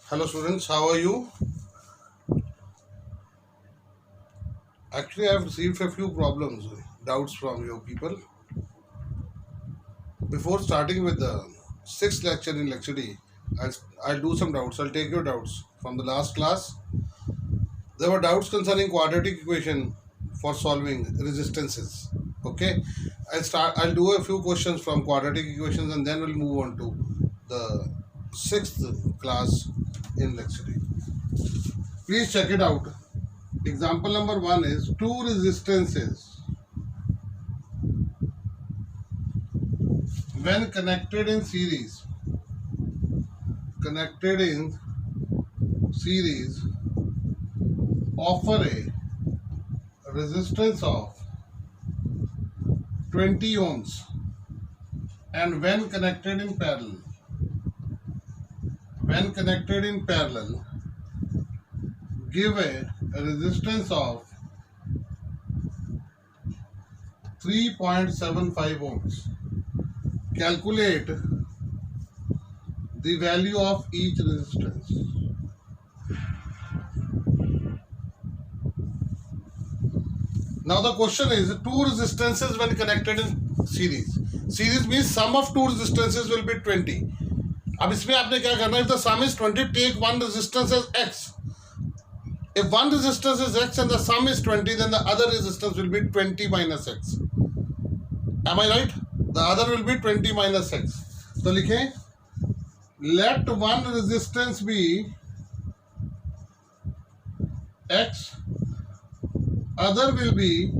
Hello students, how are you? Actually, I have received a few doubts from you people. Before starting with the sixth lecture in lecture D, I'll do some doubts. I'll take your doubts from the last class. There were doubts concerning quadratic equation for solving resistances. Okay, I'll do a few questions from quadratic equations and then we'll move on to the sixth class in lecture D. Please check it out. Example number 1 is two resistances when connected in series offer a resistance of 20 ohms and when connected in parallel give a resistance of 3.75 ohms. Calculate the value of each resistance. Now the question is two resistances when connected in series. Series means sum of two resistances will be 20. अब इसमें आपने क्या करना है? If the sum is 20, take one resistance as x. If one resistance is x and the sum is 20, then the other resistance will be 20 minus x. Am I right? The other will be 20 minus x. तो लिखें, let one resistance be x, other will be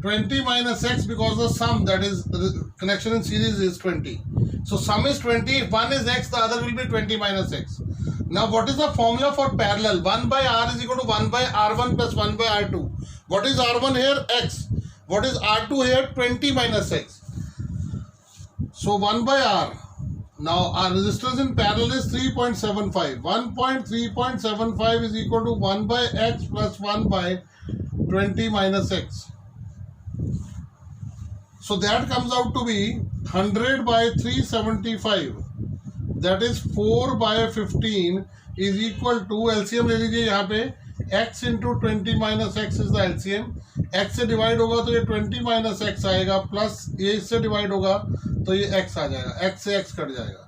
20 minus x because the sum, that is the connection in series, is 20. So sum is 20, if one is x, the other will be 20 minus x. Now what is the formula for parallel? 1 by r is equal to 1 by r1 plus 1 by r2. What is r1 here? X. What is r2 here? 20 minus x. So 1 by r. Now our resistance in parallel is 3.75. 3.75 is equal to 1 by x plus 1 by 20 minus x. So that comes out to be 100 by 375. That is 4 by 15 is equal to, LCM ले लीजिए यहाँ पे, x into 20 minus x is the LCM. x से divide होगा तो ये 20 minus x आएगा, plus ये इससे डिवाइड होगा तो ये x आ जाएगा, x से x कट जाएगा.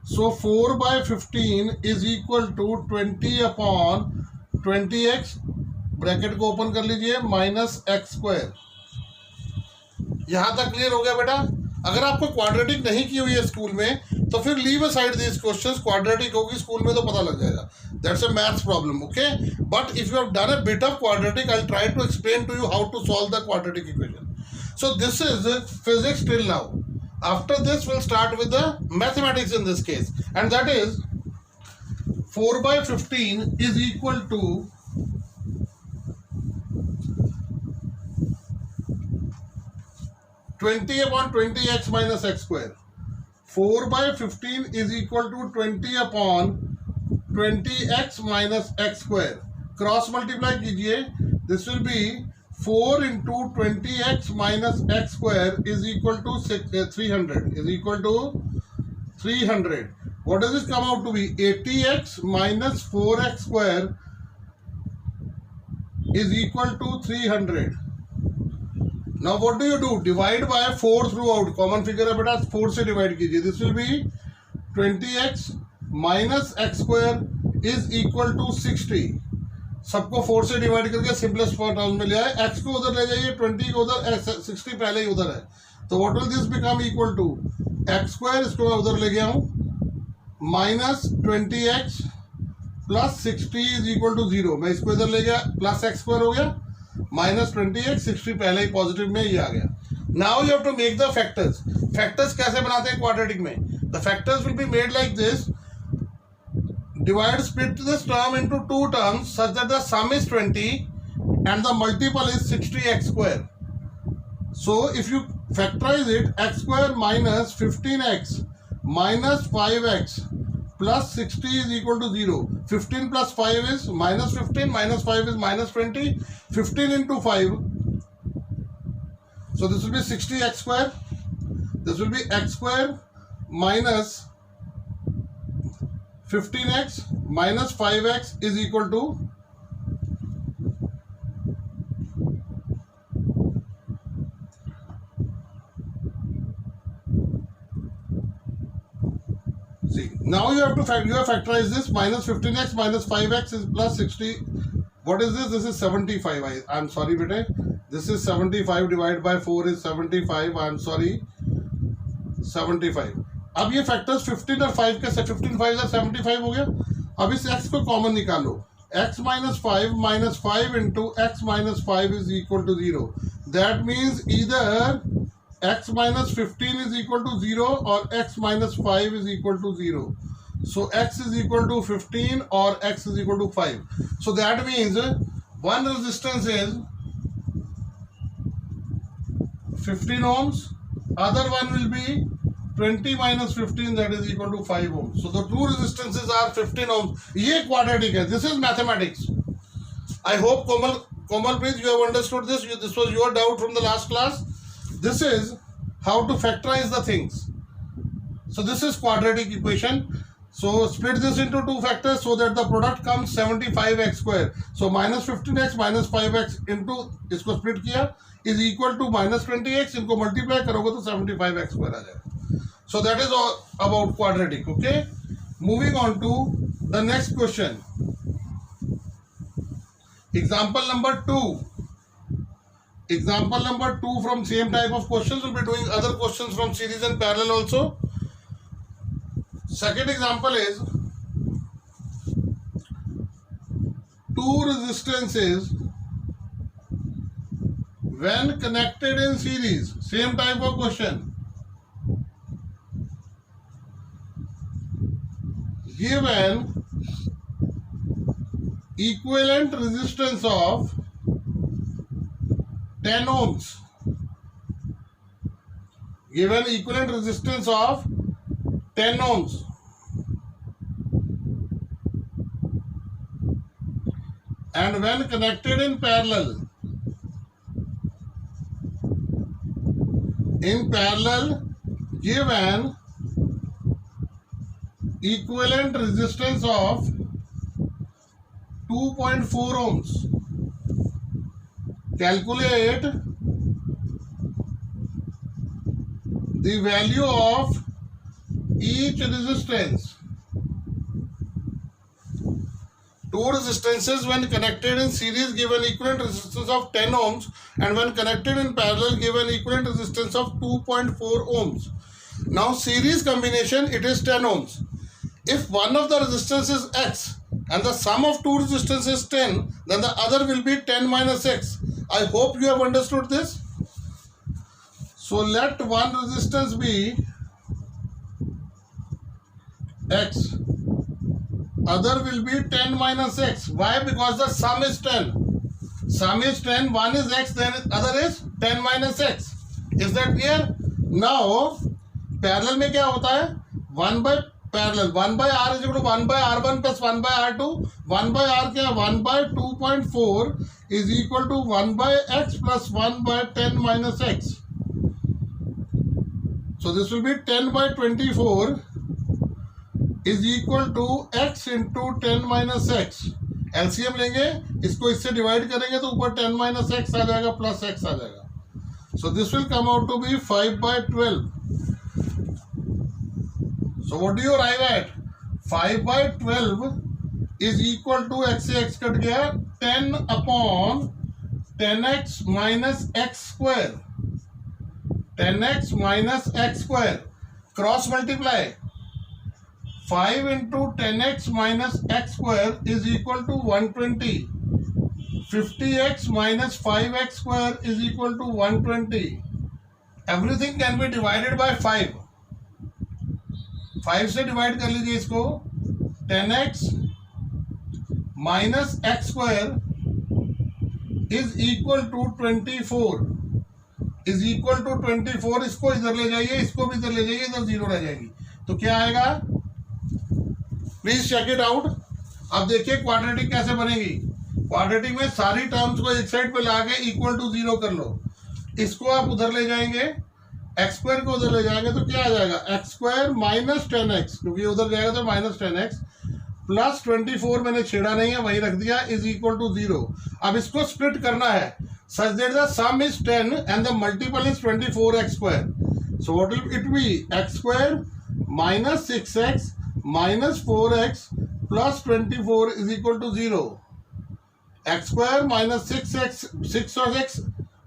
So 4 by 15 is equal to 20 upon 20x, bracket को ओपन कर लीजिए, माइनस x स्क्वायर. यहाँ तक क्लियर हो गया बेटा? अगर आपको क्वाड्रेटिक नहीं की हुई है स्कूल में तो फिर leave aside this questions. Quadratic होगी स्कूल में तो पता लग जाएगा. That's a maths problem. Okay, but if you have done a bit of quadratic, I will try to explain to you how to solve the quadratic equation. So this is physics till now. After this will start with the mathematics in this case, and that is 4 by 15 is equal to 20 upon 20x minus x square. 4 by 15 is equal to 20 upon 20x minus x square. Cross multiply कीजिए. This will be 4 into 20x minus x square is equal to 300. Is equal to 300. What does this come out to be? 80x minus 4x square is equal to 300. Now what do you do? Divide by 4 throughout. Common figure है बेटा, 4 से divide कीजिए. This will be 20x minus x square is equal to 60. सबको 4 से divide करके simplest form में ले आए. x को उधर ले जाइए, 20 को उधर, 60 पहले ही उधर है. तो what will this become equal to? x square, इसको मैं उधर ले गया हूँ, minus 20x plus 60 is equal to 0. मैं इसको इधर ले गया, plus x square हो गया, माइनस 20x, 60 पहले ही पॉजिटिव में ये आ गया. Now you have to make the factors. Factors कैसे बनाते हैं क्वाड्रेटिक में? The factors will be made like this. Divide, split this term into two terms such that the sum is 20 and the multiple is 60x square. So if you factorise it, x square minus 15x minus 5x plus 60 is equal to 0. 15 plus 5 is minus 15, minus 5 is minus 20. 15 into 5. So this will be 60x square. This will be x square minus 15x minus 5x is equal to see. Now you have factorized this. Minus 15x minus 5x is plus 60. What is this? This is 75. I'm sorry, bete. This is 75 divided by 4 is 75. I'm sorry, 75. अब ये factors 15 और 5 के 15 5 से 75 हो गया. अब इस x को कॉमन निकालो. x minus 5 into x minus 5 is equal to 0. That means either x minus 15 is equal to 0 or x minus 5 is equal to 0. So x is equal to 15 or x is equal to 5. So that means one resistance is 15 ohms, other one will be 20 minus 15, that is equal to 5 ohms. So the two resistances are 15 ohms. ये quadratic है. This is mathematics. I hope Komalpreet, you have understood this. This was your doubt from the last class. This is how to factorize the things. So this is quadratic equation. So split this into two factors so that the product comes 75x square. So minus 15x minus 5x into इसको split किया is equal to minus 20x. इनको multiply करोगे तो 75x square आ जाएगा. So that is all about quadratic. Okay. Moving on to the next question. Example number 2. Example number 2 from same type of questions. We'll be doing other questions from series and parallel also. Second example is two resistances when connected in series. Same type of question. Given equivalent resistance of 10 ohms. Given equivalent resistance of 10 ohms. And when connected in parallel, given equivalent resistance of 2.4 ohms. Calculate the value of each resistance. Two resistances when connected in series given equivalent resistance of 10 ohms and when connected in parallel given equivalent resistance of 2.4 ohms. Now series combination, it is 10 ohms. If one of the resistance is x and the sum of two resistance is 10, then the other will be 10 minus x. I hope you have understood this. So let one resistance be x, other will be 10 minus x. Why? Because the sum is 10. Sum is 10, one is x, then other is 10 minus x. Is that clear? Now parallel में क्या होता है? 1 by parallel 1 by r is equal to 1 by r1 plus 1 by r2. 1 by r क्या है? 1 by 2.4 is equal to 1 by x plus 1 by 10 minus x. So this will be 10 by 24 is equal to x into 10 minus x. LCM लेंगे, इसको इससे divide करेंगे तो ऊपर 10 minus x आ जाएगा plus x आ जाएगा. So this will come out to be 5 by 12. So what do you arrive at? 5 by 12 is equal to x से x cut गया 10 upon 10x minus x square. 10x minus x square. Cross multiply. 5 into 10x minus x square is equal to 120. 50x minus 5x square is equal to 120. Everything can be divided by 5. 5 से divide कर लीजिए इसको. 10x minus x square is equal to 24. is equal to 24. इसको इधर ले जाइए, इसको भी इधर ले जाइए, इधर 0 रह जाएगी. तो क्या आएगा? Please check it out. अब देखिए क्वाड्रेटिक कैसे बनेगी. क्वाड्रेटिक में सारी टर्म्स को एक साइड पे लाके इक्वल टू 0 कर लो. इसको आप उधर ले जाएंगे, एक्स स्क्वायर को उधर ले जाएंगे तो क्या आ जाएगा? एक्स स्क्वायर माइनस 10x, क्योंकि उधर जाएगा तो माइनस 10x प्लस 24 मैंने छेड़ा नहीं है, वही रख दिया, इज इक्वल टू 0। अब इसको स्प्लिट करना है such that the sum is 10 and the multiple is 24x square. So what will it be? x square minus 6x minus 4x plus 24 is equal to 0। x square minus 6x 6x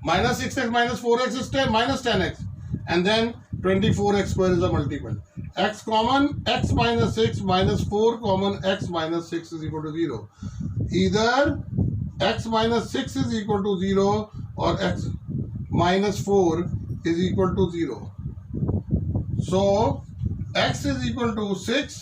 minus 6x minus 4x is 10 minus 10x, and then 24x square is the multiple. X common, x minus 6 minus 4 common, x minus 6 is equal to 0. Either x minus 6 is equal to 0 or x minus 4 is equal to 0. So x is equal to 6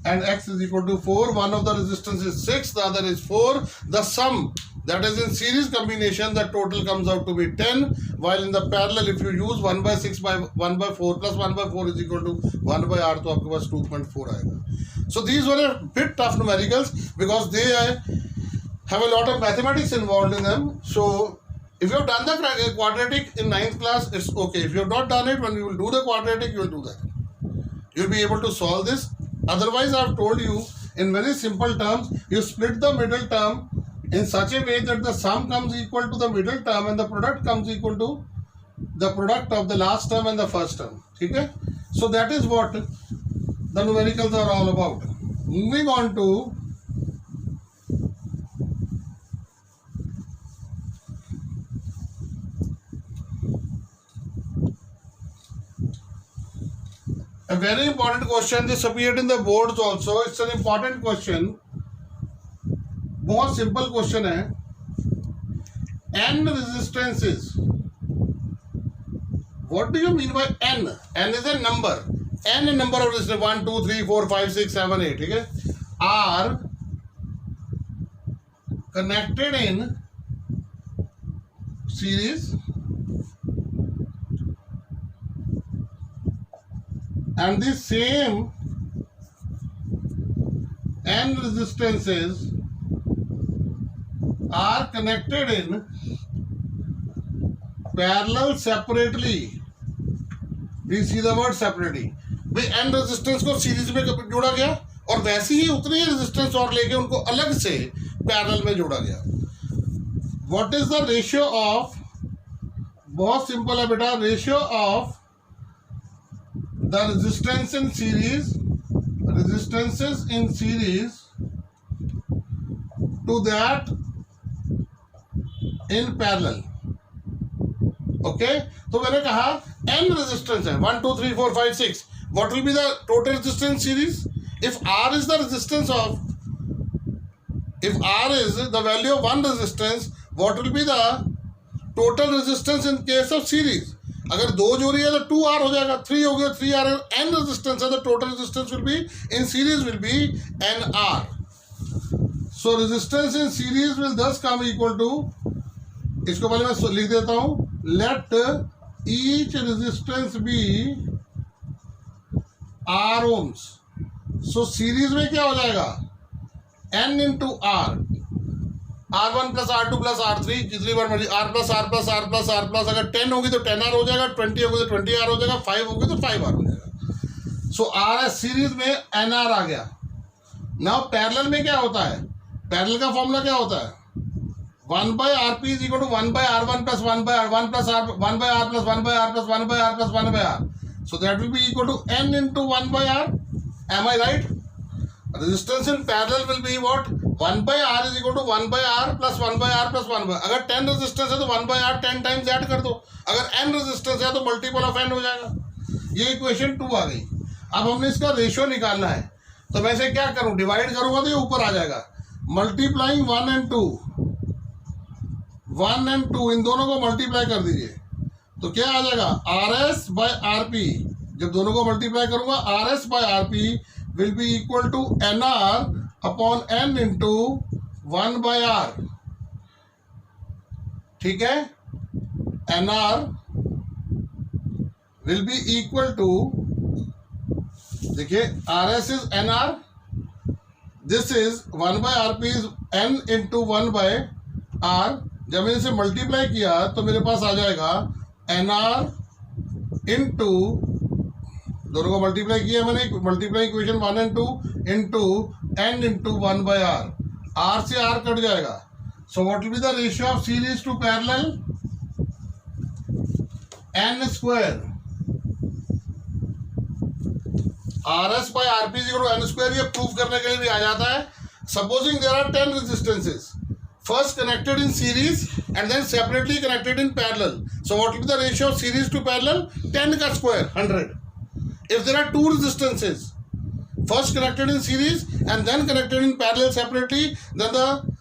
and x is equal to 4. One of the resistance is 6, the other is 4. The sum, that is in series combination, the total comes out to be 10, while in the parallel if you use 1 by 6 by 1 by 4 plus 1 by 4 is equal to 1 by r, तो आपके पास 2.4 आएगा. So these were a bit tough numericals because they have a lot of mathematics involved in them. So if you have done the quadratic in 9th class, it's okay. If you have not done it, when you will do the quadratic, you will do that. You will be able to solve this. Otherwise, I have told you in very simple terms, you split the middle term in such a way that the sum comes equal to the middle term and the product comes equal to the product of the last term and the first term. Okay? So that is what the numericals are all about. Moving on to a very important question. This appeared in the boards also. It's an important question. बहुत simple question है. N resistances. What do you mean by N? N is a number. N number of resistors 1, 2, 3, 4, 5, 6, 7, 8. ठीक है? Are connected in series and the same N resistances are connected in parallel separately. We see the word separately. भाई N resistance को series में जोड़ा गया और वैसे ही उतने ही रेजिस्टेंस और लेके उनको अलग से पैरेलल में जोड़ा गया. What is the ratio of, बहुत सिंपल है बेटा, ratio of the resistance in series, resistances in series to that in parallel. Okay, तो मैंने कहा n resistance है 1 2 3 4 5 6. What will be the total resistance series? If R is the resistance of, if R is the value of one resistance, what will be the total resistance in case of series? अगर दो जोड़ी है तो 2R हो जाएगा, 3 हो गया 3R. n resistance है, the total resistance will be in series will be nR. So resistance in series will thus come equal to, इसको पहले मैं लिख देता हूं, let each resistance be R ohms. So series में क्या हो जाएगा, n into R, R1 plus R2 plus R3, जितनी बार मर्जी, R plus R plus R plus R plus, अगर 10 होगी तो 10R हो जाएगा, 20 होगी तो 20R हो जाएगा, 5 होगी तो 5R हो जाएगा. सो R है सीरीज में NR आ गया. नाउ पैरेलल में क्या होता है, पैरेलल का फॉर्मूला क्या होता है, 1 by RP is equal to 1 by R1 plus 1 by R1 plus R 1 by R plus 1 by R plus 1 by R plus 1 by R. So that will be equal to n into 1 by R. Am I right? Resistance in parallel will be what? 1 by R is equal to 1 by R plus 1 by R plus 1 by. अगर 10 resistance है तो 1 by R 10 times add कर दो. अगर n resistance है तो multiple of n हो जाएगा. ये इक्वेशन 2 आ गई. अब हमने इसका रेशियो निकालना है, तो मैं इसे क्या करूं, डिवाइड करूंगा तो ये ऊपर आ जाएगा. मल्टीप्लाइंग 1 and 2, 1 and 2 इन दोनों को मल्टीप्लाई कर दीजिए तो क्या आ जाएगा, RS by RP. जब दोनों को मल्टीप्लाई करूंगा, RS by RP will be equal to NR upon N into 1 by R. ठीक है, NR will be equal to, देखिए RS is NR, this is 1 by RP is N into 1 by R. जब मैंने इसे multiply किया तो मेरे पास आ जाएगा NR इंटू, दोनों को मल्टीप्लाई किया मैंने, multiply equation 1 and 2 into n into 1 by r. r से r कट जाएगा. So what will be the ratio of series to parallel? n square. rs by rp is equal to n square. ये proof करने के लिए भी आ जाता है. Supposing there are 10 resistances, first connected in series and then separately connected in parallel. So what will be the ratio of series to parallel? 10 का square, 100. If there are two resistances, first connected in series and then connected in parallel separately, then the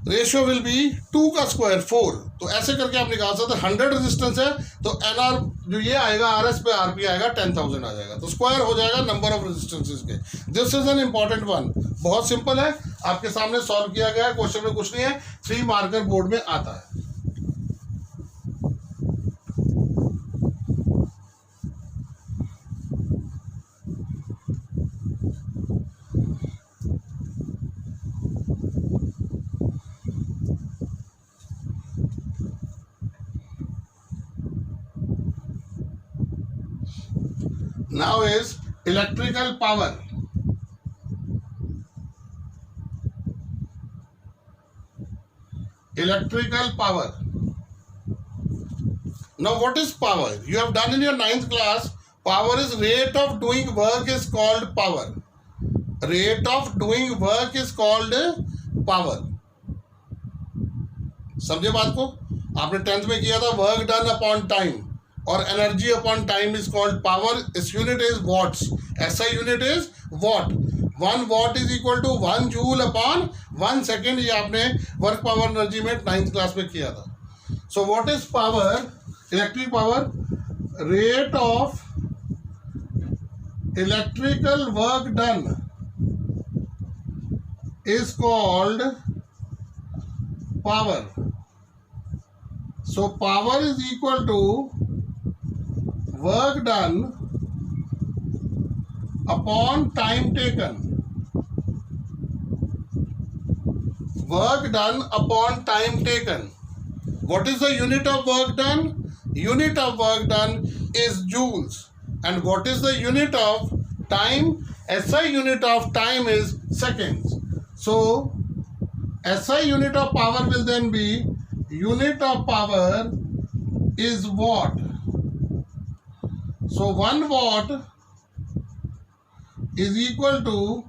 ratio will be 2 का square, 4. तो ऐसे करके आप निकाल सकते हैं. 100 resistance है तो NR जो ये आएगा RS पे RP आएगा 10,000 आ जाएगा. तो स्क्वायर हो जाएगा नंबर ऑफ रेजिस्टेंसेस के. This is an important one. बहुत सिंपल है, आपके सामने सॉल्व किया गया है. क्वेश्चन में कुछ नहीं है, 3 मार्कर बोर्ड में आता है. Now is electrical power. Electrical power. Now what is power? You have done in your 9th class. Power is rate of doing work is called power. Rate of doing work is called power. समझे बात को? आपने 10th में किया था work done upon time और energy upon time is called power. Its unit is watts. S I unit is watt. 1 watt is equal to 1 joule upon 1 second. ये आपने वर्क पावर एनर्जी में 9th क्लास में किया था. So what is power? Electric power. Rate of electrical work done is called power. So power is equal to work done upon time taken. Work done upon time taken. What is the unit of work done? Unit of work done is joules. And what is the unit of time? SI unit of time is seconds. So SI unit of power will then be unit of power is watt. So 1 watt is equal to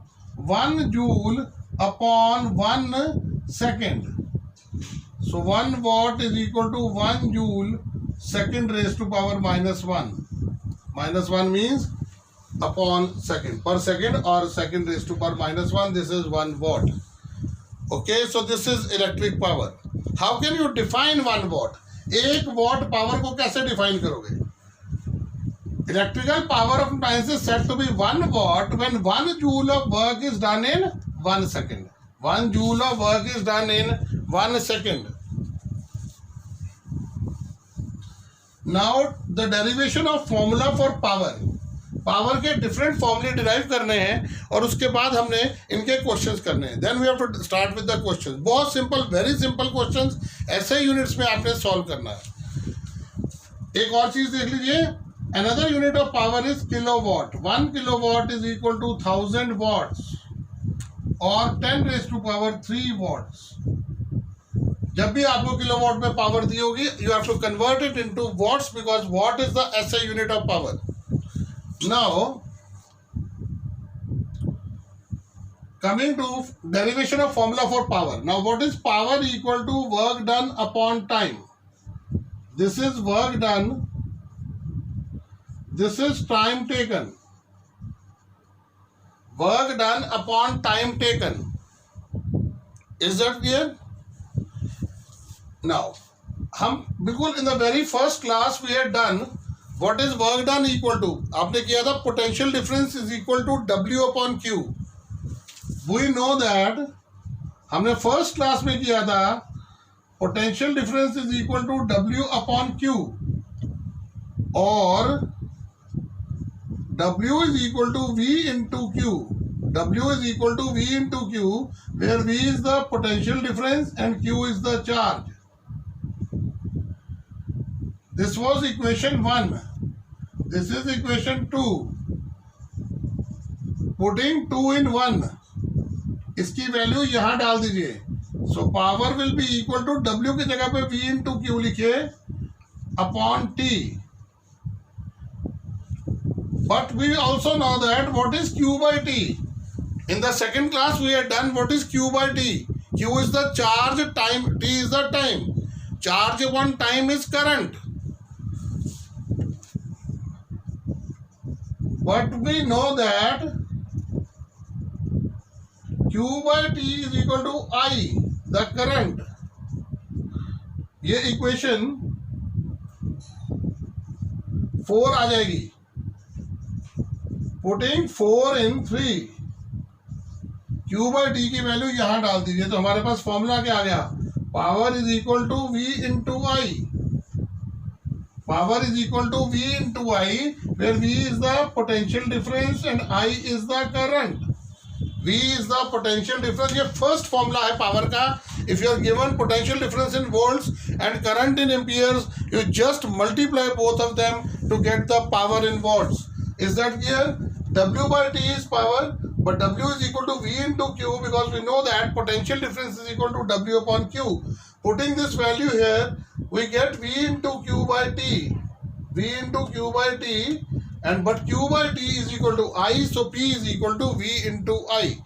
1 joule upon 1 second. So 1 watt is equal to 1 joule second raised to power minus 1. Minus 1 means upon second. Per second or second raised to power minus 1. This is 1 watt. Okay, so this is electric power. How can you define 1 watt? 1 watt power को कैसे define करोगे? Electrical power of appliance is said to be 1 watt when 1 joule of work is done in 1 second. 1 joule of work is done in 1 second. Now the derivation of formula for power. Power के different फॉर्मूले derive करने हैं और उसके बाद हमने इनके questions करने हैं. Then we have to start with the questions. बहुत सिंपल, वेरी सिंपल क्वेश्चंस ऐसे यूनिट्स में आपने सॉल्व करना है. एक और चीज देख लीजिए. Another unit of power is kilowatt. 1 kilowatt is equal to 1000 watts और 10 रेज़ टू पावर 3 वॉट्स. जब भी आपको किलोवाट में पावर दी होगी, you have to convert it into watts because what is the SI unit of power. Now, coming to derivation of formula for power. Now, what is power equal to work done upon time? This is work done. This is time taken. Work done upon time taken. Is that clear? Now, हम बिल्कुल in the very first class we had done. What is work done equal to? आपने किया था potential difference is equal to W upon Q. We know that हमने first class में किया था potential difference is equal to W upon Q और W is equal to V into Q. W is equal to V into Q where V is the potential difference and Q is the charge. This was equation 1. This is equation 2. Putting 2 in 1. इसकी value यहां डाल दीजिए. So power will be equal to W की जगह पे V into Q लिखिए upon T. But we also know that what is Q by T. In the second class we had done what is Q by T. Q is the charge, time, T is the time. Charge upon time is current. But we know that Q by T is equal to I, the current. ये equation 4 आ जाएगी. Putting 4 in 3, Q by T की value यहां डाल दीजिए. तो हमारे पास formula क्या आ गया? Power is equal to V into I. Power is equal to V into I, where V is the potential difference and I is the current. V is the potential difference. ये first formula है power का. If you are given potential difference in volts and current in amperes, you just multiply both of them to get the power in watts. Is that clear? W by T is power, but W is equal to V into Q because we know that potential difference is equal to W upon Q. Putting this value here, we get V into Q by T. V into Q by T, and but Q by T is equal to I, so P is equal to V into I.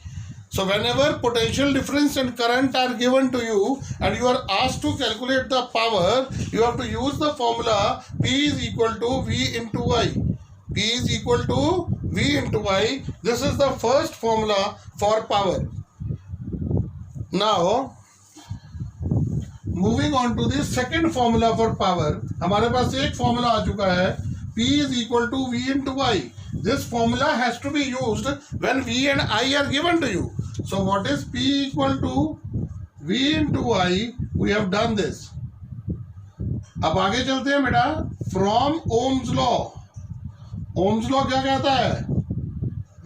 So whenever potential difference and current are given to you and you are asked to calculate the power, you have to use the formula P is equal to V into I. P is equal to V into I. This is the first formula for power. Now moving on to the second formula for power. हमारे पास एक formula आ चुका है. P is equal to V into I. This formula has to be used when V and I are given to you. So what is P equal to V into I? We have done this. अब आगे चलते हैं बेटा. From Ohm's law. Ohm's law क्या कहता है?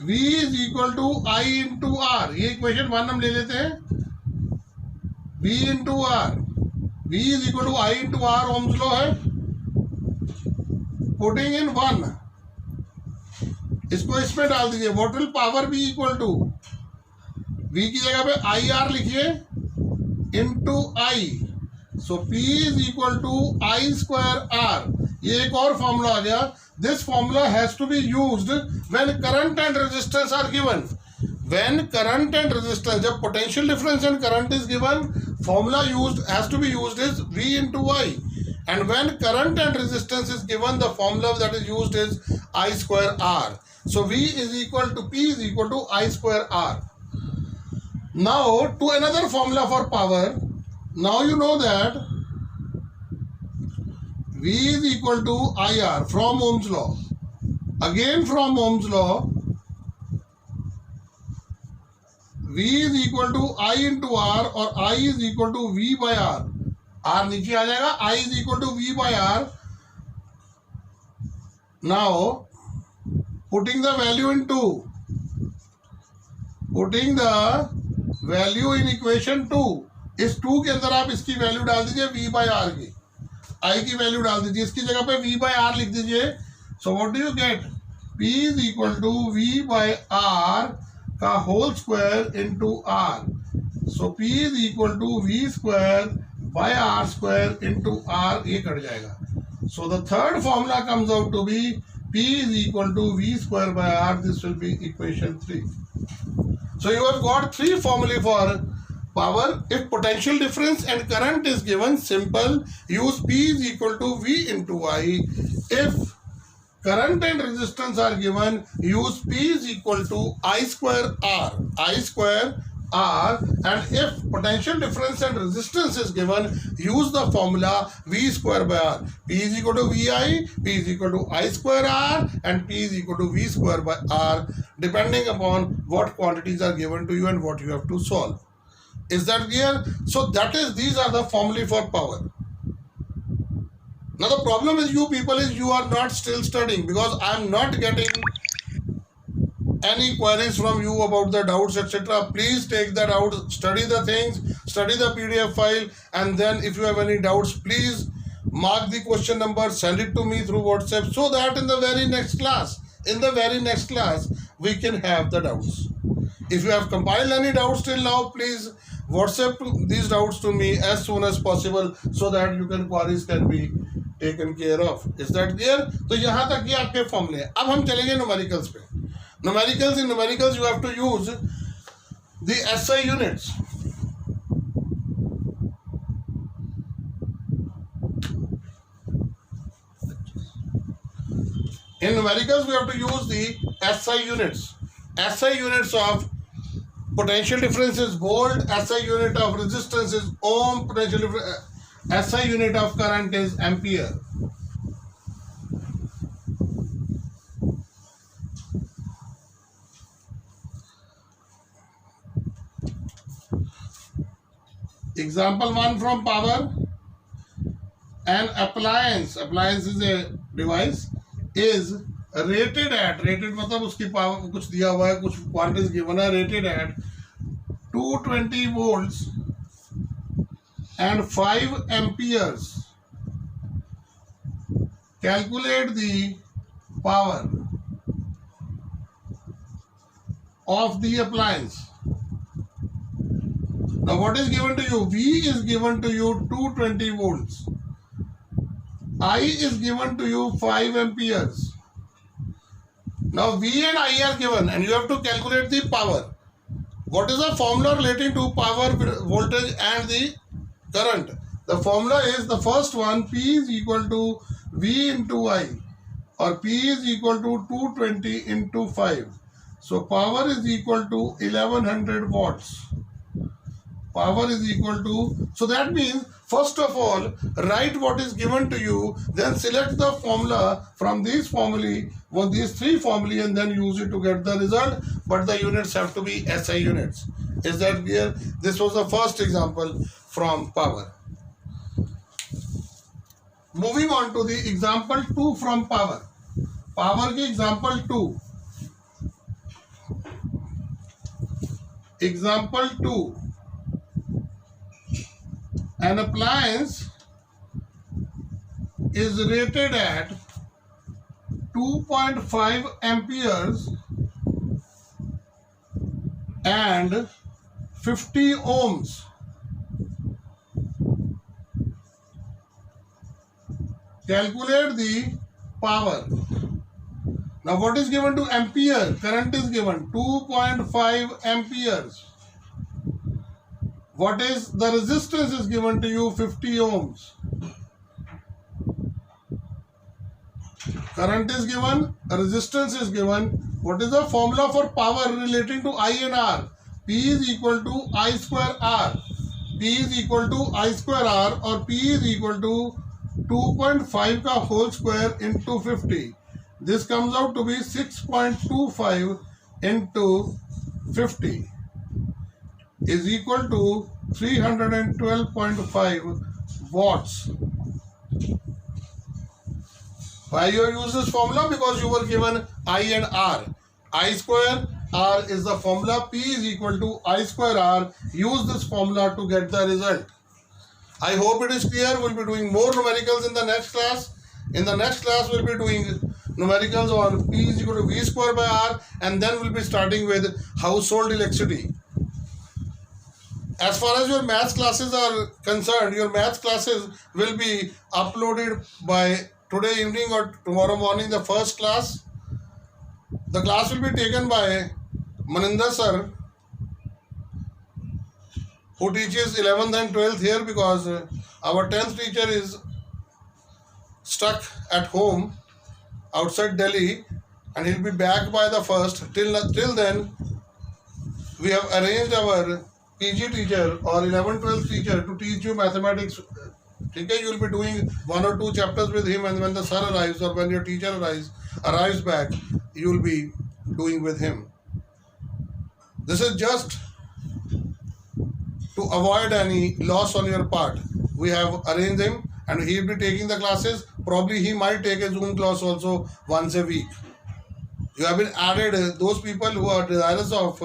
V is equal to I into R. ये equation 1 हम ले लेते हैं. V into R. V is equal to I into R. Ohm's law है. Putting in 1. इसको इसमें डाल दीजिए. What will power be equal to? V की जगह पे IR लिखिए into I. So P is equal to I square R. ये एक और फॉर्मूला आ गया. This formula has to be used when current and resistance are given. When current and resistance, जब potential difference and current is given, formula used has to be used is V into I. And when current and resistance is given, the formula that is used is I square R. So V is equal to P is equal to I square R. Now to another formula for power. Now you know that V is equal to IR from Ohm's law. Again from Ohm's law, V is equal to I into R or I is equal to V by R. R नीचे आ जाएगा. I is equal to V by R. Now putting the value in 2. Putting the value in equation 2. इस 2 के अंदर आप इसकी value डाल दीजिए V by R की. I की वैल्यू डाल दीजिए. इसकी जगह पे V by R लिख दीजिए. So what do you get? P is equal to V by R का whole square into R. So P is equal to V square by R square into R. ये cut जाएगा. So the third formula comes out to be P is equal to V square by R. This will be equation 3. So you have got 3 formulae for power. If potential difference and current is given, simple, use P is equal to V into I. If current and resistance are given, use P is equal to I square R. I square R. And if potential difference and resistance is given, use the formula V square by R. P is equal to VI, P is equal to I square R, and P is equal to V square by R, depending upon what quantities are given to you and what you have to solve. Is that clear? So these are the formulae for power. Now the problem with you people is you are not still studying, because I am not getting any queries from you about the doubts, etc. Please take that out, study the things, study the PDF file, and then if you have any doubts, please mark the question number, send it to me through WhatsApp, so that in the very next class we can have the doubts. If you have compiled any doubts till now, please WhatsApp these doubts to me as soon as possible so that you can queries can be taken care of. Is that clear? तो यहाँ तक ये आपके फॉर्मूले हैं. अब हम चलेंगे न्यूमेरिकल्स पे. Numericals, in numericals you have to use the SI units. In numericals, we have to use the SI units. SI units of potential difference is volt, SI unit of resistance is ohm, SI unit of current is ampere. Example 1 from power. An appliance is a device, is rated मतलब उसकी power कुछ दिया हुआ है, कुछ quantities given है, rated at 220 volts and 5 amperes. Calculate the power of the appliance. Now what is given to you? V is given to you 220 volts. I is given to you 5 amperes. Now V and I are given and you have to calculate the power. What is the formula relating to power, voltage and the current? The formula is the first one, P is equal to V into I, or P is equal to 220 into 5. So power is equal to 1100 watts. Power is equal to, so that means first of all write what is given to you, then select the formula from these formulae, these three formulae, and then use it to get the result, but the units have to be SI units. Is that clear? This was the first example from power. Moving on to the example 2 from power. Power ki example 2. Example 2. An appliance is rated at 2.5 amperes and 50 ohms. Calculate the power. Now what is given to ampere? Current is given 2.5 amperes. What is the resistance is given to you? 50 ohms. Current is given, resistance is given. What is the formula for power relating to I and R? P is equal to I square R. P is equal to I square R, or P is equal to 2.5 ka whole square into 50. This comes out to be 6.25 into 50 is equal to 312.5 watts. Why you use this formula? Because you were given I and R. I square R is the formula. P is equal to I square R. Use this formula to get the result. I hope it is clear. We'll be doing more numericals in the next class. In the next class, we'll be doing numericals on P is equal to V square by R, and then we'll be starting with household electricity. As far as your maths classes are concerned, your maths classes will be uploaded by today evening or tomorrow morning, the first class. The class will be taken by Maninder sir, who teaches 11th and 12th here, because our 10th teacher is stuck at home outside Delhi and he'll be back by the 1st. Till then, we have arranged our PG teacher or 11th-12th teacher to teach you mathematics. Okay, you will be doing 1 or 2 chapters with him, and when the sir arrives or when your teacher arrives back, you will be doing with him. This is just to avoid any loss on your part. We have arranged him and he will be taking the classes. Probably he might take a Zoom class also once a week. You have been added, those people who are desirous of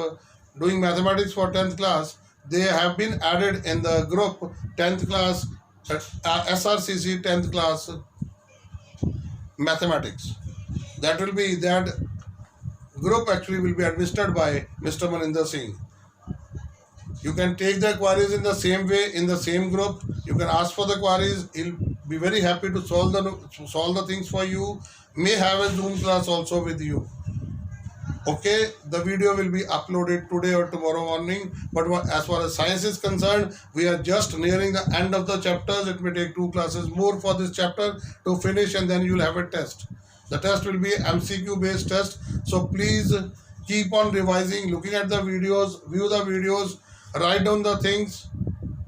doing mathematics for 10th class, they have been added in the group 10th class, SRCC 10th class mathematics. That group actually will be administered by Mr. Maninder Singh. You can take the queries in the same way, in the same group. You can ask for the queries. He'll be very happy to solve the things for you. May have a Zoom class also with you. Okay, the video will be uploaded today or tomorrow morning. But as far as science is concerned, we are just nearing the end of the chapters. It may take 2 classes more for this chapter to finish, and then you will have a test. The test will be MCQ based test. So please keep on revising, looking at the videos, view the videos, write down the things,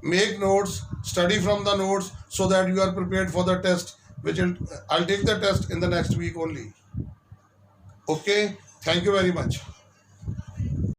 make notes, study from the notes so that you are prepared for the test, which I'll take the test in the next week only. Okay, thank you very much.